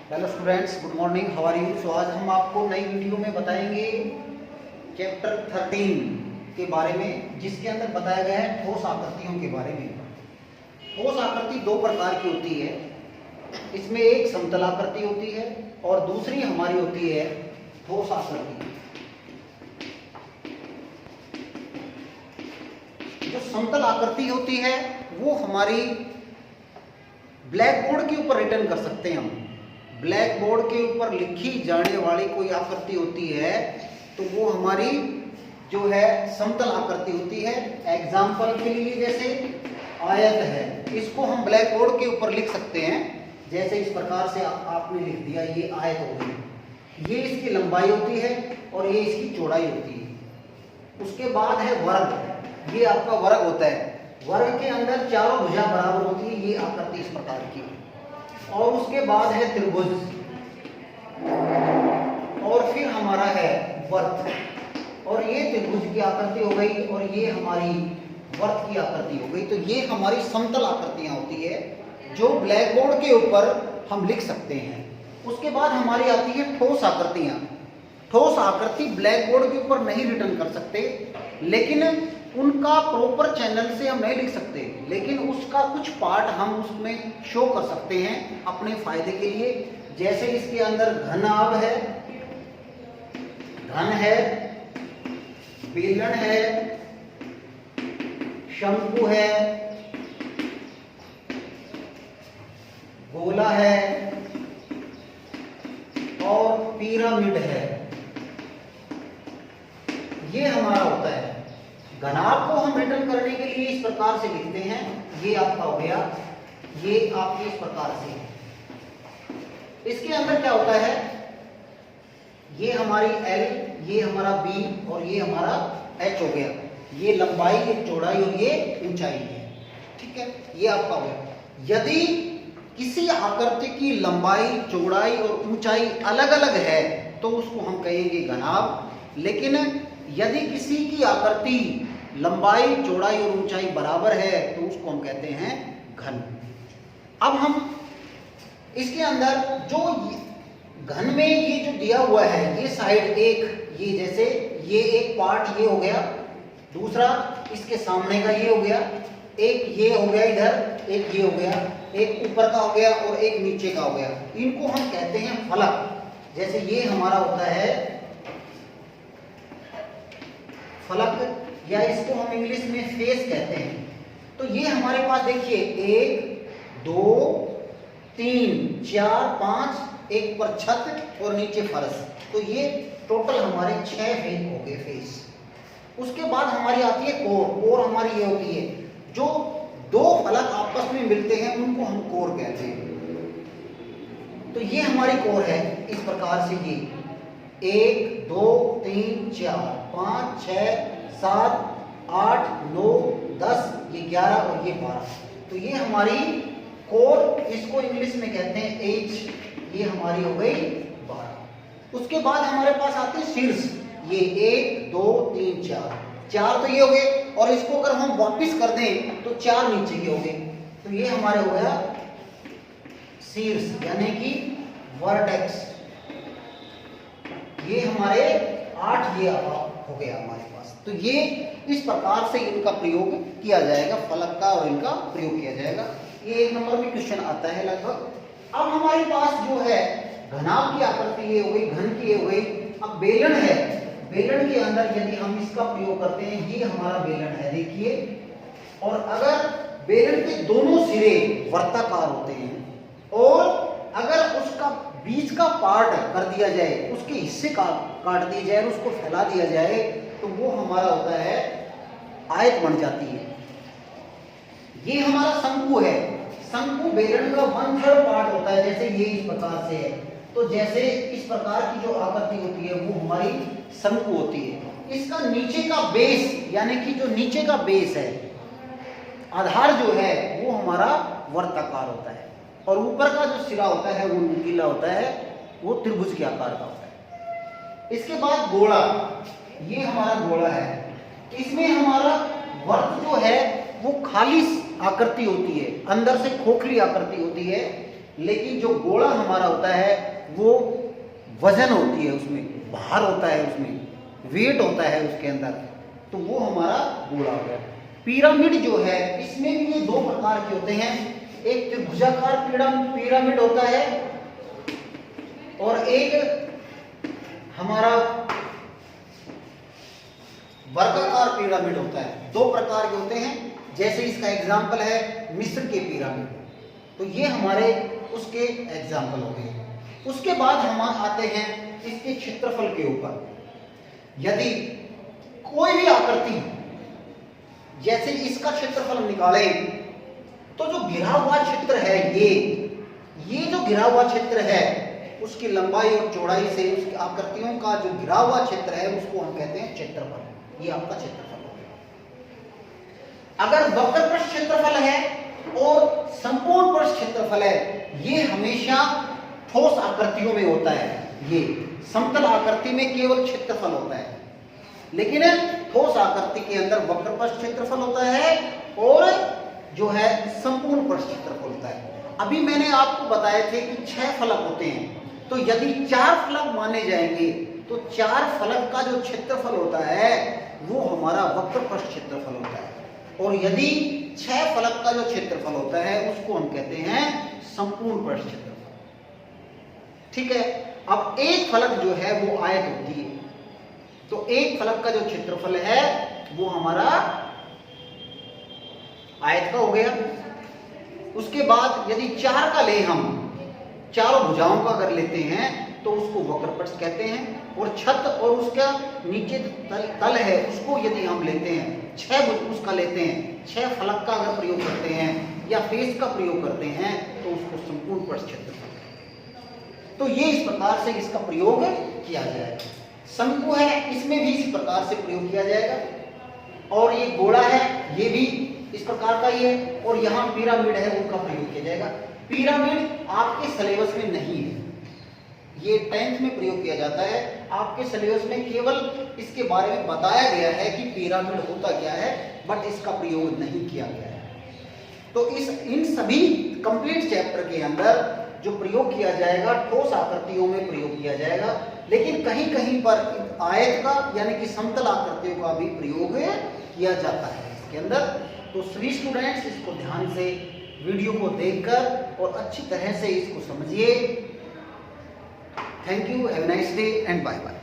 Hello students, good morning, how are you. So आज हम आपको नई वीडियो में बताएंगे चैप्टर 13 के बारे में, जिसके अंदर बताया गया है ठोस आकृतियों के बारे में। ठोस आकृति दो प्रकार की होती है। इसमें एक समतल आकृति होती है और दूसरी हमारी होती है ठोस आकृति। जो समतल आकृति होती है वो हमारी ब्लैक बोर्ड के ऊपर रिटर्न कर सकते हैं हम। ब्लैक बोर्ड के ऊपर लिखी जाने वाली कोई आकृति होती है तो वो हमारी जो है समतल आकृति होती है। एग्जाम्पल के लिए जैसे आयत है, इसको हम ब्लैक बोर्ड के ऊपर लिख सकते हैं। जैसे इस प्रकार से आपने लिख दिया, ये आयत हो गई, ये इसकी लंबाई होती है और ये इसकी चौड़ाई होती है। उसके बाद है वर्ग, ये आपका वर्ग होता है। वर्ग के अंदर चारों भुजा बराबर होती है, ये आकृति इस प्रकार की। और उसके बाद है त्रिभुज, और फिर हमारा है वर्त। और ये त्रिभुज की आकृति हो गई और ये हमारी वर्त की आकृति हो गई। तो ये हमारी समतल आकृतियां होती है जो ब्लैक बोर्ड के ऊपर हम लिख सकते हैं। उसके बाद हमारी आती है ठोस आकृतियां। ठोस आकृति ब्लैक बोर्ड के ऊपर नहीं रिटर्न कर सकते, लेकिन उनका प्रॉपर चैनल से हम नहीं लिख सकते, लेकिन उसका कुछ पार्ट हम उसमें शो कर सकते हैं अपने फायदे के लिए। जैसे इसके अंदर घनाभ है, घन है, बेलन है, शंकु है, गोला है और पिरामिड है। ये हमारा होता है। घनाभ को हम रिटर्न करने के लिए इस प्रकार से लिखते हैं, ये आपका हो गया, ये आपकी इस प्रकार से है। इसके अंदर क्या होता है, ये हमारी L, ये हमारा B और ये हमारा H हो गया। ये लंबाई, ये चौड़ाई और ये ऊंचाई है। ठीक है, ये आपका हो गया। यदि किसी आकृति की लंबाई, चौड़ाई और ऊंचाई अलग अलग है तो उसको हम कहेंगे घनाभ। लेकिन यदि किसी की आकृति लंबाई, चौड़ाई और ऊंचाई बराबर है तो उसको हम कहते हैं घन। अब हम इसके अंदर जो घन में ये जो दिया हुआ है, ये साइड एक, ये जैसे ये एक पार्ट ये हो गया, दूसरा इसके सामने का ये हो गया, एक ये हो गया इधर, एक ये हो गया, एक ऊपर का हो गया और एक नीचे का हो गया। इनको हम कहते हैं फलक। जैसे ये हमारा होता है फलक, या इसको हम इंग्लिश में फेस कहते हैं। तो ये हमारे पास देखिए 1 2 3 4 5, एक पर छत और नीचे फर्श। तो ये टोटल हमारे 6 फेस हो गए फेस। उसके बाद हमारी आती है कोर। कोर हमारी ये होती है, जो दो फलक आपस में मिलते हैं उनको हम कोर कहते हैं। तो ये हमारी कोर है इस प्रकार से। ये 1 2 3 4 5 6 7 8 9 10, ये 11 और ये 12। तो ये हमारी कोर, इसको इंग्लिश में कहते हैं H। ये हमारी हो गई 12। उसके बाद हमारे पास आते हैं शीर्ष। ये 1 2 3 4 तो ये हो गए, और इसको अगर हम वापिस कर दें तो 4 नीचे के हो गए। तो ये हमारे हो गया शीर्ष, यानी कि वर्टेक्स। ये हमारे 8 ये हो गया हमारे पास। तो ये इस प्रकार से इनका प्रयोग किया जाएगा, फलक का, और इनका प्रयोग किया जाएगा। ये 1 नंबर में क्वेश्चन आता है लगभग। अब हमारे पास जो है घनाभ की आकृति ये हो गई, घन की ये हो गई। अब बेलन है, बेलन के अंदर यदि हम इसका प्रयोग करते हैं, ये हमारा बेलन है देखिए, और अगर बेलन के दोनों सिरे वर्ताकार होते हैं और अगर उसका बीच का पार्ट कर दिया जाए, उसके हिस्से काट दिए जाए और उसको फैला दिया जाए, तो वो हमारा होता है आयत बन जाती है। ये हमारा शंकु है। शंकु बेलन का 1/3 पार्ट होता है, जैसे ये इस प्रकार से है। तो जैसे इस प्रकार की जो आकृति होती है वो हमारी शंकु होती है। इसका नीचे का बेस, यानी कि जो नीचे का बेस है, आधार जो है वो हमारा वर्ताकार होता है, और ऊपर का जो सिरा होता है वो नुकीला होता है, वो त्रिभुज के आकार का होता है। इसके बाद गोला, ये हमारा गोला है। इसमें हमारा वर्त जो है वो खाली आकृति होती है, अंदर से खोखली आकृति होती है। लेकिन जो गोला हमारा होता है वो वजन होती है, उसमें भार होता है, उसमें वेट होता है उसके अंदर, तो वो हमारा गोला हो गया। पिरामिड जो है इसमें भी ये दो प्रकार के होते हैं, एक त्रिभुजाकार पिरामिड होता है और एक हमारा वर्गाकार पिरामिड होता है। दो प्रकार के होते हैं, जैसे इसका एग्जाम्पल है मिस्र के पिरामिड, तो ये हमारे उसके एग्जाम्पल हो गए। उसके बाद हम आते हैं इसके क्षेत्रफल के ऊपर। यदि कोई भी आकृति, जैसे इसका क्षेत्रफल निकाले तो जो घिरा हुआ क्षेत्र है ये जो घिरा हुआ क्षेत्र है उसकी लंबाई और चौड़ाई से उसकी आकृतियों का जो घिरा हुआ क्षेत्र है उसको हम कहते हैं क्षेत्रफल। ये आपका क्षेत्रफल हो गया। अगर वक्र पृष्ठ क्षेत्रफल है और संपूर्ण पृष्ठ क्षेत्रफल है, ये हमेशा ठोस आकृतियों में होता है। ये समतल आकृति में केवल क्षेत्रफल होता है, लेकिन ठोस आकृति के अंदर वक्र पृष्ठ क्षेत्रफल होता है और जो है संपूर्ण पृष्ठ क्षेत्रफल होता है। अभी मैंने आपको बताए थे कि 6 फलक होते हैं, तो यदि 4 फलक माने जाएंगे तो 4 फलक का जो क्षेत्रफल होता है वो हमारा वक्र पृष्ठ क्षेत्रफल होता है, और यदि 6 फलक का जो क्षेत्रफल होता है उसको हम कहते हैं संपूर्ण पृष्ठ क्षेत्रफल। ठीक है। अब एक फलक जो है वो आयत होती है, तो एक फलक का जो क्षेत्रफल है वो हमारा आयत का हो गया। उसके बाद यदि 4 का ले, हम चारों भुजाओं का अगर लेते हैं तो उसको वक्र पृष्ठ कहते हैं, और छत और उसका नीचे तल है उसको यदि हम लेते हैं, 6 उसका लेते हैं, 6 फलक का अगर प्रयोग करते हैं या फेस का प्रयोग करते हैं तो उसको संपूर्ण पृष्ठ क्षेत्रफल। तो ये इस प्रकार से इसका प्रयोग किया जाएगा। शंकु है, इसमें भी इसी प्रकार से प्रयोग किया जाएगा, और ये गोला है ये भी इस प्रकार का ही है, और यहाँ पिरामिड है उनका प्रयोग किया जाएगा। पिरामिड आपके सिलेबस में नहीं है, ये 10th में प्रयोग किया जाता है। आपके सिलेबस में केवल इसके बारे में बताया गया है कि पिरामिड होता क्या है, बट इसका प्रयोग नहीं किया गया है। तो इन सभी कंप्लीट चैप्टर के अंदर जो प्रयोग किया जाएगा ठोस आकृतियों में प्रयोग किया जाएगा, लेकिन कहीं कहीं पर आयत का यानी कि समतल आकृतियों का भी प्रयोग किया जाता है इसके अंदर। तो सभी स्टूडेंट्स इसको ध्यान से वीडियो को देखकर और अच्छी तरह से इसको समझिए। Thank you, have a nice day and bye bye.